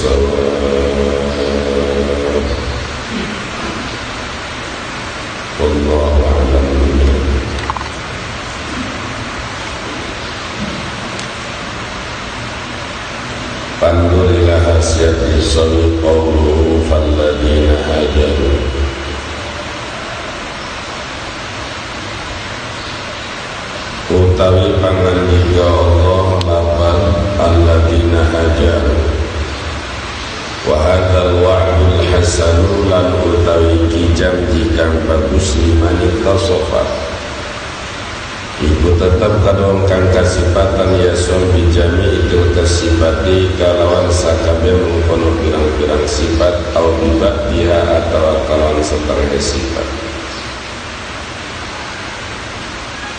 الصواب والله أعلم. فانظر إلى حاشية الصواب قوله فالذين هاجروا utawi pangandika Allah lapan alladzina hajaru wa hadzal wa'dul hasanu lan utawi kijam jikang bagus liman tasofa iku tetap kadang kang kasifatan yasun bijami idul kasifati kalawan sakabe mengkono pirang-pirang sifat au bibat dia atau kalawan setengah sifat.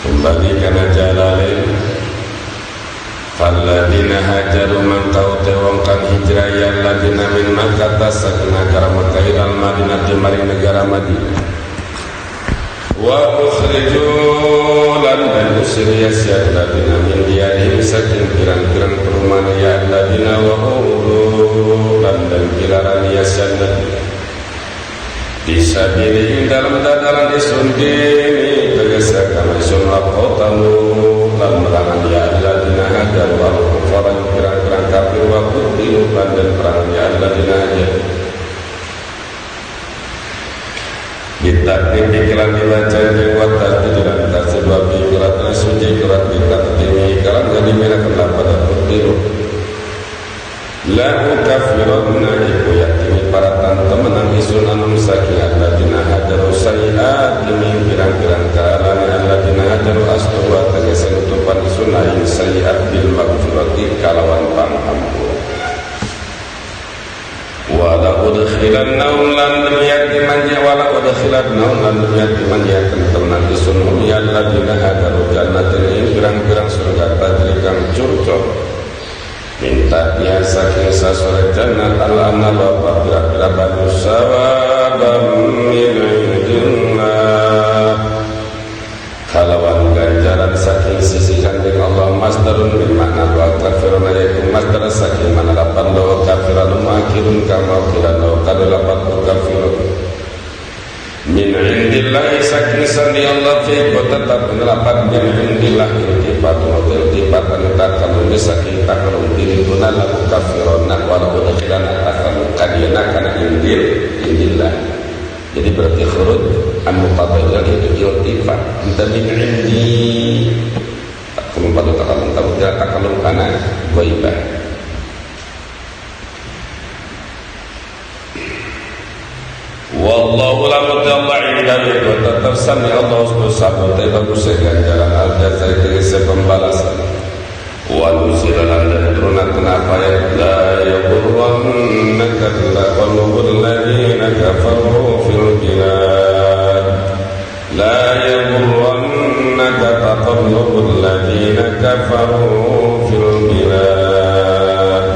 Kembali karena jalalin falladina hajaru man tau'te wong kan hijrah ya ladina min Makkah saking negara Makkah ilal Madinah mari negara Madinah wa ukhriju lan dan usir ya ladina min diarihim saking pirang-pirang perumahan ya ladina wa ulu lan dan kilaran ya ladina disabilin dalam dadaran isun dini tegesa kami isun apotamu lan merangan ya alladina hajar wal kufaran pirang-pirang kafir wa kutilu dan perangan ya alladina hajar ditakdim dikilan dibaca dibuat takdim dan tersebab dikuratnya suci kurat ditakdimi kalan jadi mereka pada kutilu la ukafiruna iku yakini para teman isun anum saking alladina hajaru sayiat demi pirang-pirang kalan alladina hajaru asluwa tegesan utupan isun lain sayiat bil maghfirati kalawan panghampur wala udkhilannahum lan yati manja wala udkhilannahum lan yati manja teman isun ya alladina hajaru jannatin ing pirang-pirang surga tajri kang curcol minta dia saking sasore jannat al-anna bapak bila-bila banu sawabam min indillah kalawan ganjaran saking sisi cantik Allah masdarun min makna wa kafiruna yaitu masdar saking mana lapan lo kafirun makirun kama kiran lo kadalapan lo kafirun min indillah saking sandi Allah fi tetap penelapan min indillah iltifatu iltifatan takalum saking takalum diri guna laku kafirona walau udakhilan takalum kadiyana kana indillah jadi berarti khurud an-muqabailah itu iltifat minta min indi takalum pada takalum takalum kana goibah wallahu la mutalla inda wa tetap sami Allah subhanahu wa ta'ala bagus ganjaran al-jazai tegese pembalasan wa nuzilan dan turunan kenapa ya la yaqurrannaka qalbul ladina kafaru fil bilad la yaqurrannaka qalbul ladina kafaru fil bilad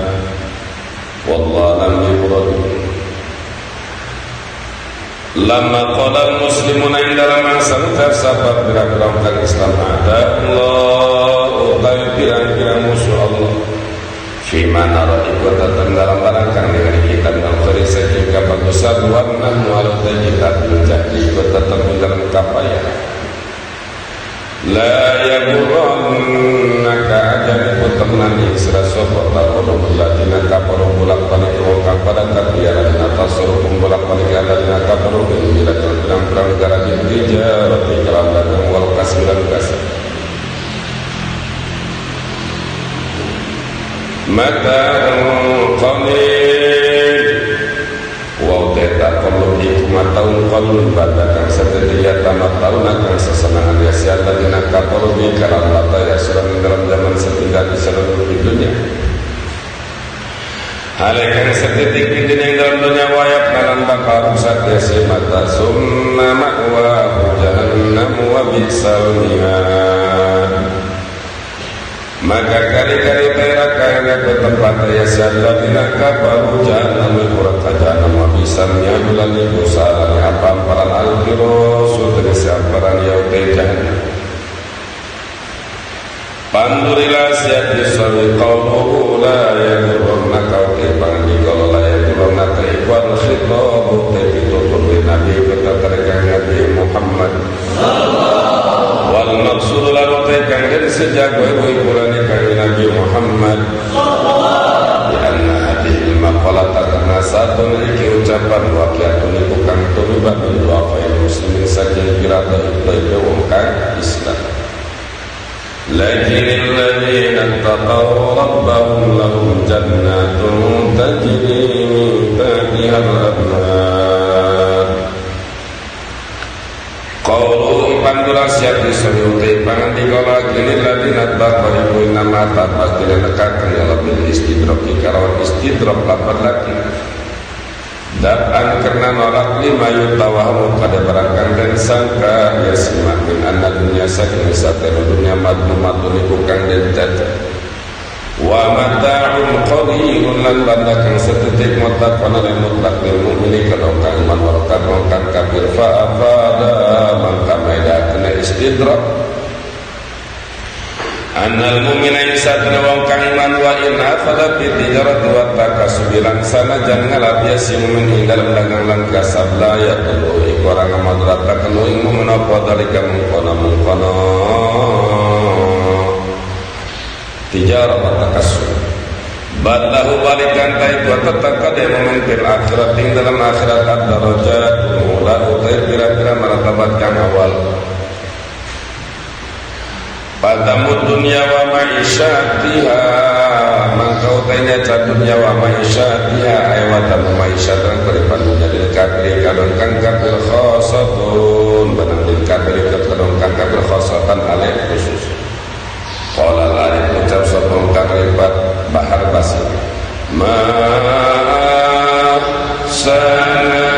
wallahu lam yurad lama qala muslimun inda masa sahabat beragam Islam ada Allah utai pirang-pirang musuh Allah fi mana ikut datang dalam barangkang dengan kita dan terisa juga bagusar warna mualat kita menjadi ikut datang dalam kapaya la yagurannaka ajani putamnan isra sopo takono ladina kaparu bolak-balik wong pada katiaran atas suruh bolak-balik ladina kaparu bila terang-terang negara di gereja roti kalam dagang wal kasbilan kasar mata qalil wa teta qalil iku mataun qalil badakan setelah tamat tahun akan sesenangan ya siapa dina kaparu bi kalam lata ya surang dalam zaman setinggal di seluruh dunia halekan sedetik di dalam dunia wayap dalam bakal rusak ya si mata summa ma'wa jahannam wa bi'sal mihad maka kali-kali teraka ke tempat ya siapa dina kaparu jahannam kurang jahannam wa bi'salnya bulan ibu salah apa paran al-kiro sudah siamparan ya utai jahannam pandurilah siap disawi qawluhu la yagurrannaka kepang di kalau khitabu pitutur Nabi kita terkang Nabi Muhammad wal maksud lan terkang dan sejak bulan Nabi Muhammad ya anna hadhihi maqalah karena satu memiliki ucapan waqiatun bukan tulibat doa fa'il muslimin saking kirata itu wong Islam. Lakin alladhina taqaw rabbahum lahum jannatun tajri min tahtiha al-anhar. Qaulu pandura siap disebut pangandika lagi ladina taqaw iku nama tapakile nekaken ya lebih istidrak karo istidrak lapar lagi. Dab'an karena nolak lima yutawahamu pada barangkan dan sangka ya simak min anna dunia saking satena dunia madmumatun ikukang dan jatuh wa mata'un qalilun lan bandakan setetik mutlaqan dan mutlaq lil mu'mini kalau kang iman warakan kang kafir fa'afada maka maida kena istidrak annal mu'mina yusatna wong kang iman wa in afala bi tijarat wa takasubilan sana jangan ngalap ya si mu'min ing dalam dagang lan kasab la ya tulu ikurang amadrat takenu ing mu'min apa dalika mungkono tijarat wa takasub balahu balikan ta'i wa tatakade mu'min fil akhirat ing dalam akhirat ad-darajat mula utai kira-kira martabat kang awal Padamu dunia wa ma'isyatiha mangkau tanya dunia wa ma'isyatiha aywatamu ma'isyatan beripandunya dil kafir kadon kang kafir khosatun benang dil kafir kadon kang kafir khosatan alaih khusus qala al-arif ucap sopong kang ribat bahar basir sanadina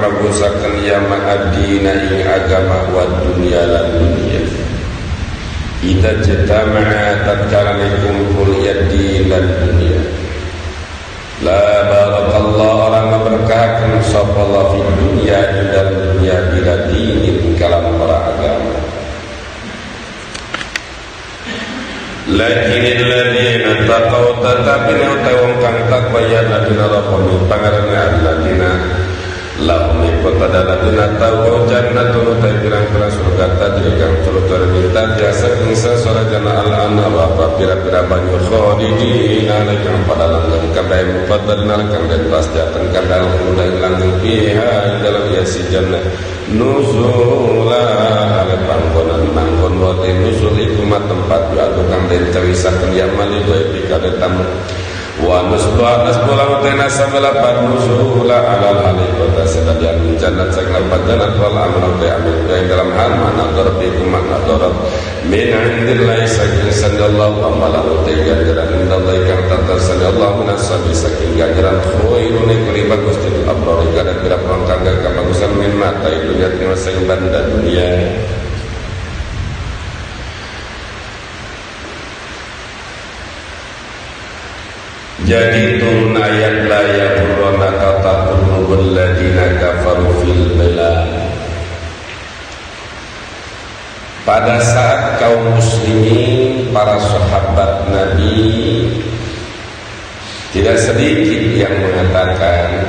bagusaken yaman ad-dina ing agama wa dunya lan dunya ida jatama'a tatkala kumpul yadi lan dunya la barakallahu orang berkahaken sapa Allah fi dunya dan dunya bila dinin kalam para agama lakin alladziina taqaw tatabina tawang kang takwa ya ladina rabbul pangarana alladziina lahum ikota daladina tahu jannatun utai pirang-pirang surga tajri kang turut-turut minta biasa kengsa suara jana al-anhar apa pira-pira banyu khalidina kang pada langgeng kadai mufaddalina kang dan pasjatan kadai mulai langgeng piha dalam yasi jannah nuzulah ale panggonan manggon wate nuzul iku tempat ya tukang den cawisaken ya mali doe pikade tamu wa nusbah tena sabala parusula alal halikota sedadian jannat segala jannat wal amal te amin yang dalam hal mana darbikum mana darab min indillahi sakin sallallahu amalahu te ganjaran indallahi kang tata sallallahu nasabi saking ganjaran khairun ikli bagus til abrar gara-gara perangkangga kebagusan min mata dunia terima sing banda dunia. Jadi turun ayat la yaghurrannaka taqallubul ladina kafaru fil bilad. Pada saat kaum muslimin, para sahabat Nabi, tidak sedikit yang mengatakan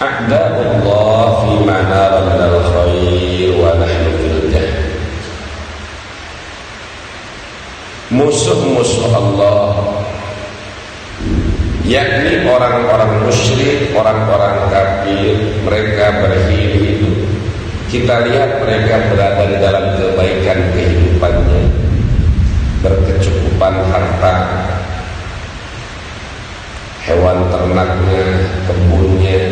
a'da'ullah fi manara minal khair wa nahnu fil jahl. Musuh-musuh Allah, yakni orang-orang musyrik, orang-orang kafir, mereka berhiri itu. Kita lihat mereka berada di dalam kebaikan kehidupannya, berkecukupan harta, hewan ternaknya, kebunnya.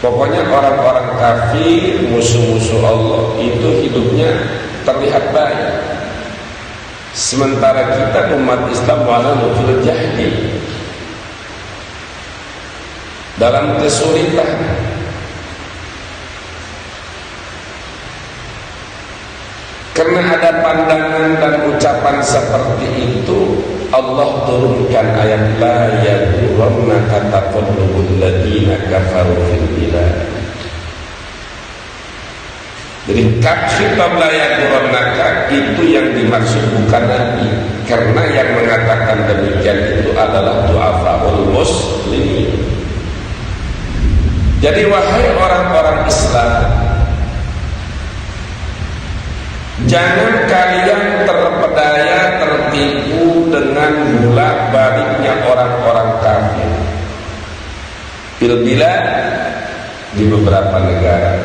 Pokoknya orang-orang kafir, musuh-musuh Allah itu hidupnya terlihat baik. Sementara kita umat Islam walaupun fil jahdi, dalam kesulitan. Karena ada pandangan dan ucapan seperti itu, Allah turunkan ayat la yaghurrannaka taqallubul ladina kafaru fil bilad. Jadi kafir la yaghurrannaka itu yang dimaksud bukan Nabi, karena yang mengatakan demikian itu adalah du'afaul muslimin. Jadi wahai orang-orang Islam, jangan kalian terpedaya, tertipu dengan bolak-baliknya orang-orang kafir. Bila di beberapa negara,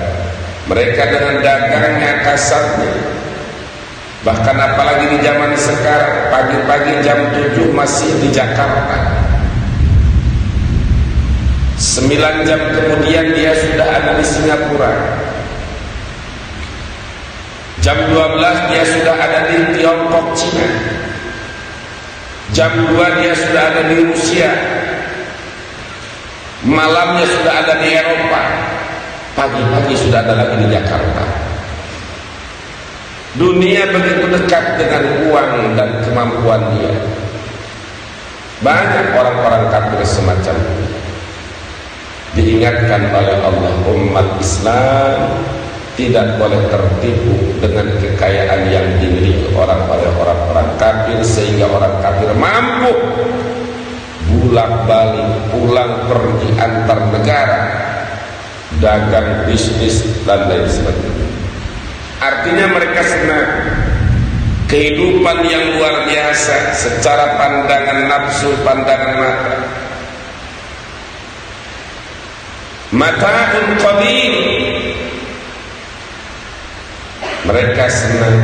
mereka dengan dagangnya, kasarnya, bahkan apalagi di zaman sekarang, pagi-pagi jam 7 masih di Jakarta, 9 jam kemudian dia sudah ada di Singapura, jam 12 dia sudah ada di Tiongkok, Cina, jam 2 dia sudah ada di Rusia, malamnya sudah ada di Eropa, pagi-pagi sudah ada lagi di Jakarta. Dunia begitu dekat dengan uang dan kemampuan dia. Banyak orang-orang kafir semacam ini. Diingatkan oleh Allah, umat Islam tidak boleh tertipu dengan kekayaan yang dimiliki orang-orang kafir, sehingga orang kafir mampu bolak-balik pulang pergi antar negara, dagang, bisnis, dan lain sebagainya. Artinya mereka senang kehidupan yang luar biasa secara pandangan nafsu, pandangan mata. Mata'un qalil. Mereka senang,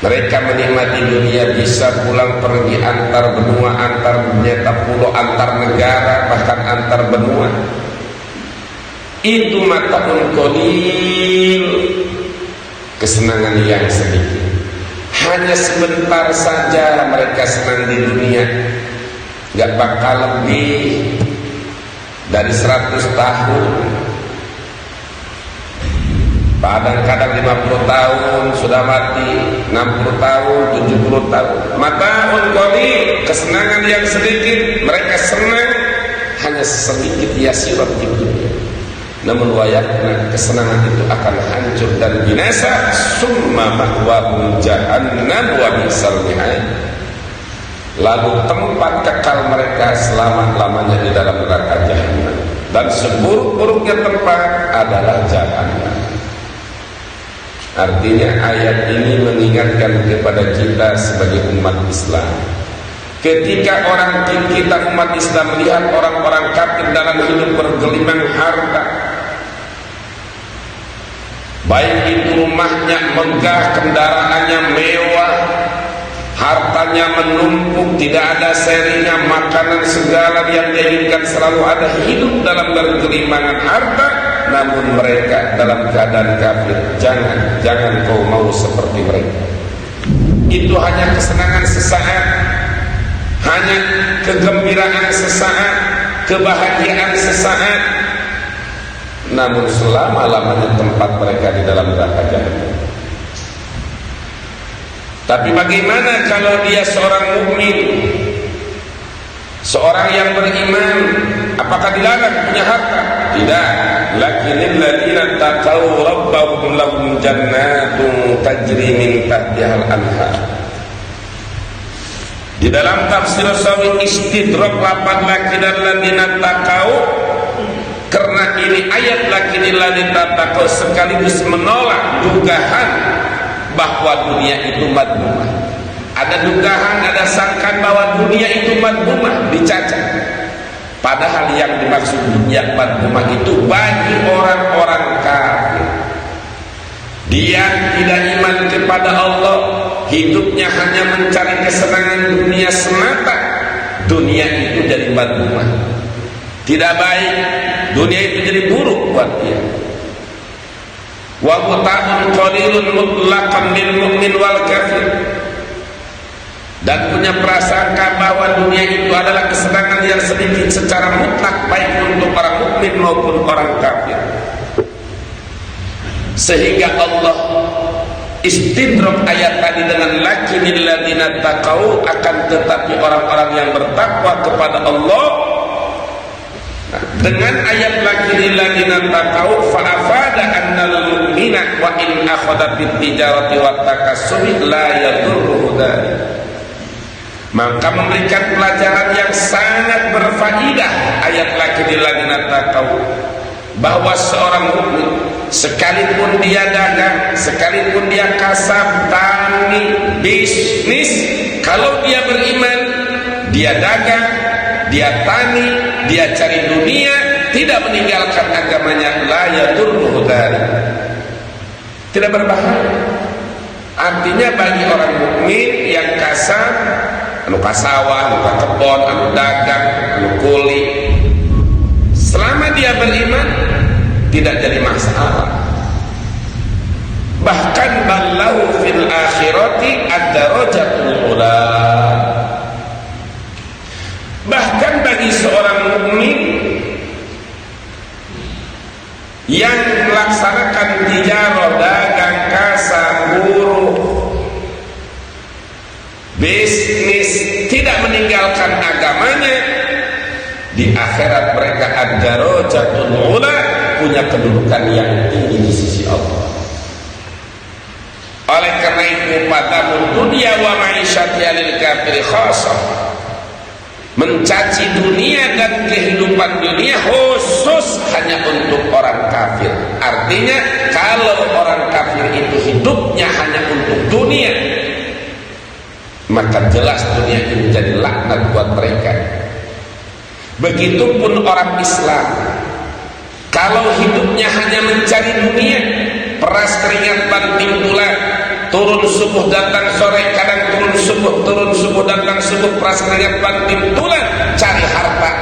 mereka menikmati dunia, bisa pulang pergi antar benua, antar pulau, antar negara, bahkan antar benua. Itu mata'un qalil, kesenangan yang sedikit. Hanya sebentar saja mereka senang di dunia, gak bakal lebih dari 100 tahun. Kadang-kadang 50 tahun sudah mati, 60 tahun, 70 tahun. Mata'un qalil, kesenangan yang sedikit. Mereka senang hanya sedikit, yasirat di dunia. Namun wayakna kesenangan itu akan hancur dan binasa. Summa ma'wahum jahannam wa bi'sal mihad. Lalu tempat kekal mereka selama-lamanya di dalam neraka jahannam, dan seburuk-buruknya tempat adalah jahannam. Artinya ayat ini mengingatkan kepada kita sebagai umat Islam. Ketika kita umat Islam melihat orang-orang kafir dalam hidup bergelimang harta, baik itu rumahnya megah, kendaraannya mewah, hartanya menumpuk, tidak ada serinya, makanan segala yang diinginkan selalu ada, hidup dalam bergelimangan harta, namun mereka dalam keadaan kafir. Jangan kau mau seperti mereka. Itu hanya kesenangan sesaat, hanya kegembiraan sesaat, kebahagiaan sesaat, namun selama-lamanya tempat mereka di dalam neraka jahanam. Tapi bagaimana kalau dia seorang mukmin, seorang yang beriman? Apakah dilarang punya harta? Tidak. Lakinnal ladzina taqaw rabbahum lahum jannatun tajri min tahtiha al-anhar. Di dalam tafsir Sawi istidrak lafaz lakinnal ladzina taqaw, karena ini ayat lakinnal ladzina taqaw sekaligus menolak dugaan bahwa dunia itu madmumah. Ada dugaan, ada sangkaan bahwa dunia itu madmumah, dicacat. Padahal yang dimaksud dunia madmumah itu bagi orang-orang kafir. Dia tidak iman kepada Allah, hidupnya hanya mencari kesenangan dunia semata. Dunia itu jadi madmumah, tidak baik. Dunia itu jadi buruk buat dia. Wa muta'un qalilun mutlaqan lil mu'min wal kafir. Dan punya prasangka bahwa dunia itu adalah kesenangan yang sedikit secara mutlak, baik untuk orang mukmin maupun orang kafir. Sehingga Allah istidrak ayat tadi dengan lakinnal ladzina taqau, akan tetapi orang-orang yang bertakwa kepada Allah. Dengan ayat lakinnal ladzina taqau fa afada annal mu'mina wa in akhadha bit tijarati wat takassubi la yadurruhu dzalik. Maka memberikan pelajaran yang sangat berfaedah ayat lakinnal ladzina taqau, bahwa seorang mukmin sekalipun dia dagang, sekalipun dia kasab, tani, bisnis, kalau dia beriman, dia dagang, dia tani, dia cari dunia, tidak meninggalkan agamanya, la yadurruhu dzalik, tidak berbahaya. Artinya bagi orang mukmin yang kasab, anu kasawah, anu kakebon, anu dagang, anu kuli, selama dia beriman tidak jadi masalah. Bahkan ballahu fil akhirati ad-darajatul ula. Bahkan bagi seorang mukmin yang melaksanakan tijarah, dagang, kasab, buruh, bisnis, tidak meninggalkan agamanya, di akhirat mereka ad-darajatul ula, punya kedudukan yang tinggi di sisi Allah. Oleh karena itu patahul dunia wa ma'isyati lil kafir khasah, mencaci dunia dan kehidupan dunia khusus hanya untuk orang kafir. Artinya kalau orang kafir itu hidupnya hanya untuk dunia, maka jelas dunia itu menjadi laknat buat mereka. Begitupun orang Islam, kalau hidupnya hanya mencari dunia, peras keringat banting tulang, turun subuh datang sore, kadang turun subuh datang subuh, peras keringat banting tulang, cari harta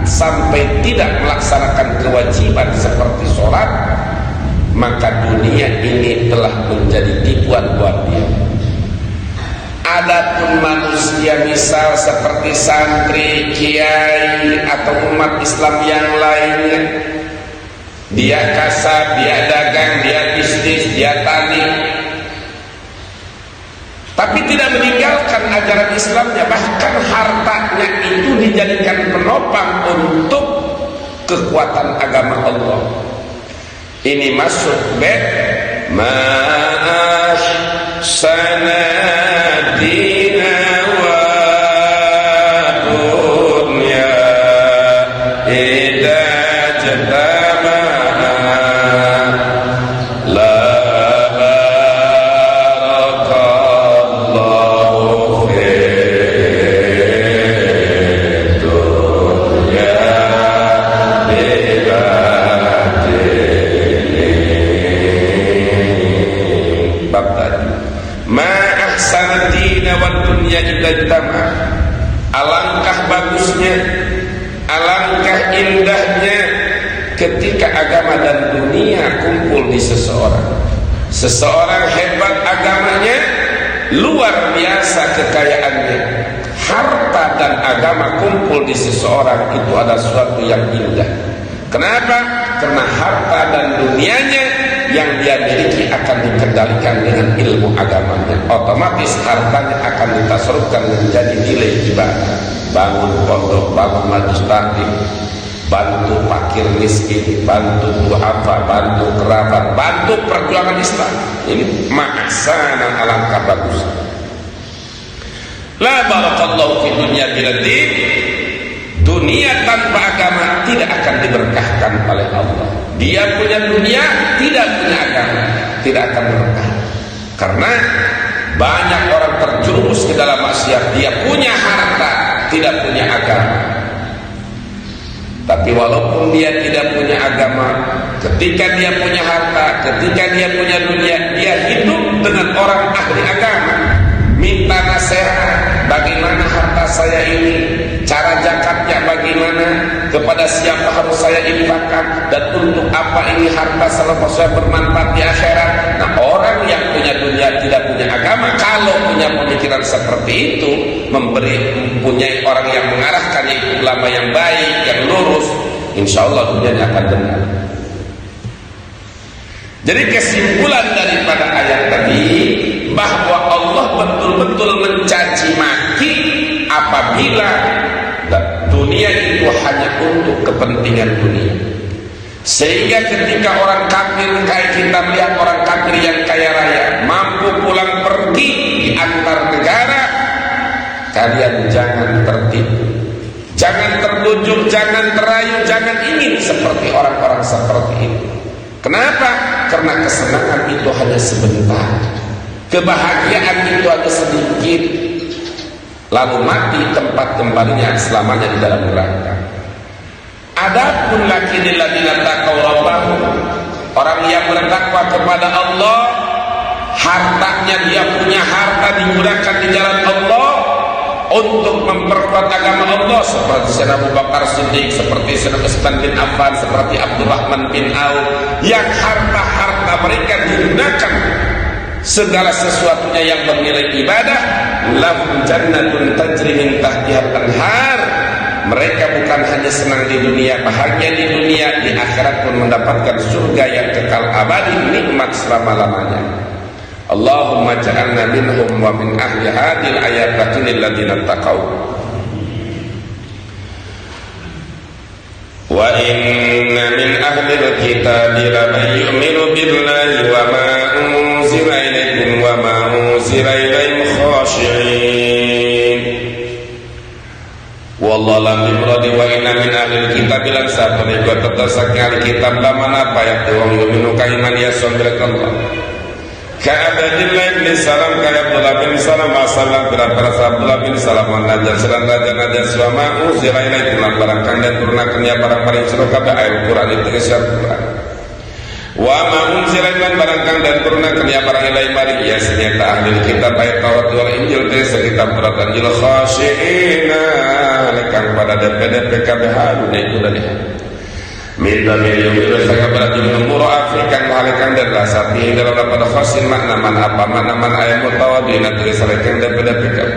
sampai tidak melaksanakan kewajiban seperti sholat, maka dunia ini telah menjadi tipuan buat dia. Adapun manusia misal seperti santri, kiai, atau umat Islam yang lainnya, dia kasab, dia dagang, dia bisnis, dia tani, tapi tidak meninggalkan ajaran Islamnya, bahkan hartanya itu dijadikan penopang untuk kekuatan agama Allah. Ini masuk bed ma'ash sanadina wa dunya idza jatama la barakallahu fi dunya bab tadi. agama. Alangkah bagusnya, alangkah indahnya ketika agama dan dunia kumpul di seseorang. Seseorang hebat agamanya, luar biasa kekayaannya. Harta dan agama kumpul di seseorang itu adalah sesuatu yang indah. Kenapa? Karena harta dan dunianya yang dia miliki akan dikendalikan dengan ilmu agamanya. Otomatis hartanya akan ditasarufkan menjadi nilai ibadah. Bangun pondok, bangun majelis taklim, bantu fakir miskin, bantu duafa, bantu kerabat, bantu perjuangan Islam. Ini ma'asana, alangkah bagus. La barakallahu fi dunya bila din. Dunia tanpa agama tidak akan diberkahkan oleh Allah. Dia punya dunia, tidak punya agama, tidak akan berkah. Karena banyak orang terjerumus ke dalam maksiat. Dia punya harta, tidak punya agama. Tapi walaupun dia tidak punya agama, ketika dia punya harta, ketika dia punya dunia, dia hidup dengan orang ahli agama. Minta nasihat, bagaimana harta saya ini, cara zakatnya bagaimana, kepada siapa harus saya infakkan, dan untuk apa ini harta selepas saya bermanfaat di akhirat. Nah, orang yang punya dunia tidak punya agama, kalau punya pemikiran seperti itu, mempunyai orang yang mengarahkannya, itu ulama yang baik, yang lurus, insya Allah dunianya akan benar. Jadi kesimpulan daripada ayat tadi, bahwa Allah betul-betul mencaci maki apabila dunia itu hanya untuk kepentingan dunia. Sehingga ketika orang kafir, kayak kita melihat orang kafir yang kaya raya mampu pulang pergi di antar negara, kalian jangan tertipu, jangan terbujuk, jangan terayu, jangan ingin seperti orang-orang seperti itu. Kenapa? Karena kesenangan itu hanya sebentar, kebahagiaan itu hanya sedikit, lalu mati tempat kembalinya selamanya di dalam neraka. Adapun lakinil ladzina taqaw rabbahum, orang yang bertakwa kepada Allah, hartanya dia punya harta digunakan di jalan Allah untuk memperkuat agama Allah, seperti Sayyidina Abu Bakar Siddiq, seperti Sayyidina Utsman bin Affan, seperti Abdurrahman bin Auf, yang harta-harta mereka digunakan segala sesuatunya yang bernilai ibadah. Lahum jannatun tajri min tahtihal anhar. Mereka bukan hanya senang di dunia, bahagia di dunia, di akhirat pun mendapatkan surga yang kekal abadi, nikmat selama-lamanya. Allahumma ja'alna minhum wa min ahli hadil ayatil ladzina taqaw. Wa inna min ahli al-kitabi laman yu'minu billahi wa ma unzila ilaykum wa ma unzila ilayhim khashi'in. Wallahu lam yuradi wa inna min ahli al-kitabi lan sabana iku tetep saking ahli kitab laman apa ya wong yu'minu kaiman yasambilkallah. Ka'abdillah bin Salam, Ka'abdullah bin Salam, Masalam, Ka'abdullah Abdullah bin Salam, Najar Selan Raja Najar Suama, Uzilai Naik Tulang Barangkan dan turunannya barang-barang suruh kabeh ayat Quran itu kesyar Quran. Wa ma'un silaiman barangkan dan turunannya barang ilai mari ya senyata ahli kitab ayat Taurat wal Injil dari sekitar Taurat dan Injil khasyi'ina lekang pada DPD PKB haru itu dari minta milium itu sangat berat menumbuh Afrika menghalikan dan rasa tinggi dalam dapat khasin makna-man apa makna-man ayat mutawabina dari selekan daripada pikir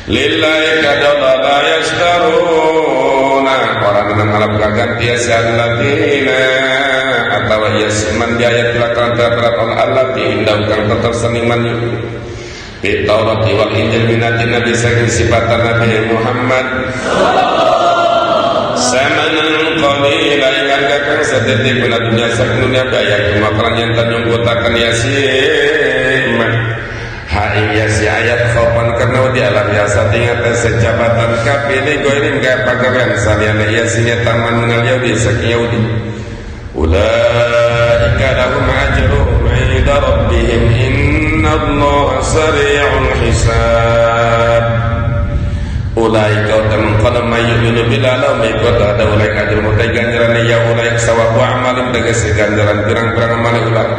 lillahi kadallah la yashtaruna orang yang melakukan ganti yasihan ladina atau yasiman di ayat belakang terhadap Allah diindahkan tetap seniman yuk di Taurat wal Injil minati Nabi saking sifatan Nabi Muhammad samanan qalila yang kakang sedetik guna dunia dunia bayar makanan yang tanjung kotakan yasim hai yasi ayat khopan karena di alam biasa tinggal sejabatan kapili goirin gak pagawean saliana yasinya taman mengal Yahudi saking Yahudi ulaika lahum ajruhum inda rabbihim innallaha sari'ul hisab. Ulai kau teman mayu minu bila lau mengikut ada ulai kader mutai ganjaran ya ulai sawabu amalim dengan ganjaran pirang-pirang amal ulang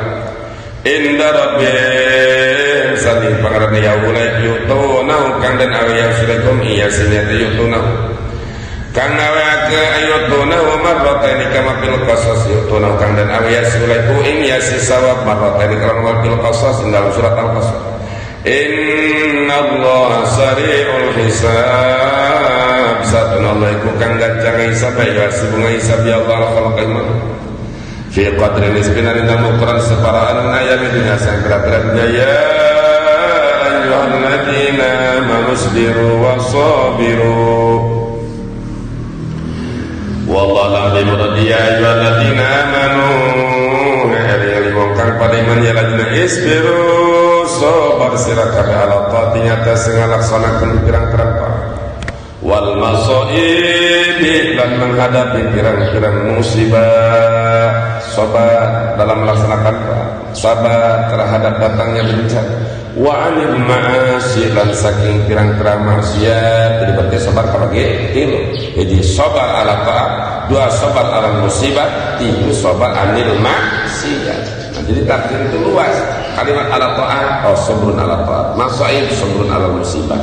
inda rabbihim sani pangaran ya ulai yutuna kang dan awya surakum iya sinyata yutuna kang nawa ke ayutuna marrataini kama fil qasas yutuna kang dan awya sulaiku ing ya sisawab marrataini kama fil qasas dalam surat al-qasas innallaha sari'ul hisab satuna Allah iku kang gacang hisab ya sibunga hisab ya Allah khalqaiman fi qadri nisbina dalam ukuran separaan ayat dunia sang berat-beratnya ya ayyuhalladzina amanu sabiru wasabiru wallahu la yudhi'u ayyuhalladzina amanu hari wong kang pada iman ya lajeng isbiru sabar sira kabeh ala taatinya atas ngalaksanakeun pirang-pirang wal masaibi dan menghadapi pirang-pirang musibah sabar dalam melaksanakan sabar terhadap datangnya bencana wa anil ma'asi dan saking pirang-pirang maksiat jadi berarti sabar kabeh tilu jadi sabar ala taat dua sabar ala musibah tiga sabar anil maksiat nah, jadi takdir itu luas kalimat ala taat oh sabrun ala taat masaib sabrun ala musibah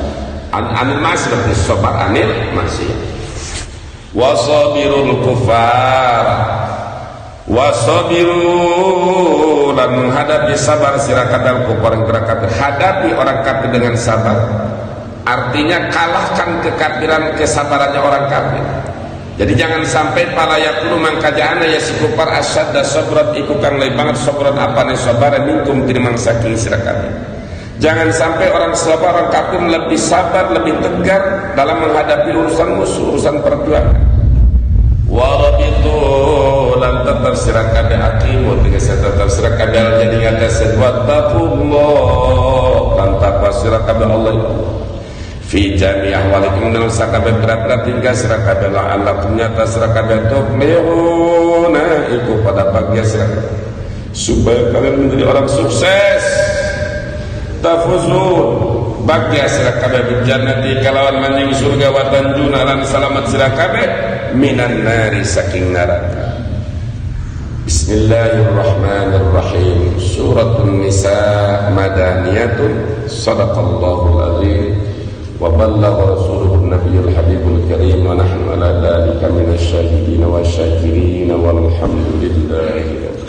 anil mas berarti sobat anil maksiat wasabirul kufar wasabiru dan menghadapi sabar sirakadal kufar hadapi orang kafir dengan sabar artinya kalahkan kekafiran kesabarannya orang kafir jadi jangan sampai para yakulu mangkajana ya si kufar asyadda sabrat iku kang lain banget sabrat apane sabar minkum tirimang saking sirakadal. Jangan sampai orang sabar, orang kafir lebih sabar, lebih tegar dalam menghadapi urusan musuh, urusan perjuangan. Warabitu lan tetap sirakabe akimu dengan tetap sirakabe jadi ada sesuatu takullah lan takwa sirakabe Allah fi jami' ahwalikum dalam sirakabe berat-berat hingga sirakabe la'allakum nyata sirakabe tuflihuna iku pada bahagia sirakabe supaya kalian menjadi orang sukses tafuzun bahagia sirakabe bijannati kalawan manjing surga wa tanjuna lan selamat sirakabe minan nari saking neraka. Bismillahirrahmanirrahim. Suratun Nisa madaniyatun. Shadaqallahul azim wa ballagha rasuluhu nabiyul habibul karim wa nahnu ala dhalika minasy syahidin wa syakirin walhamdulillahi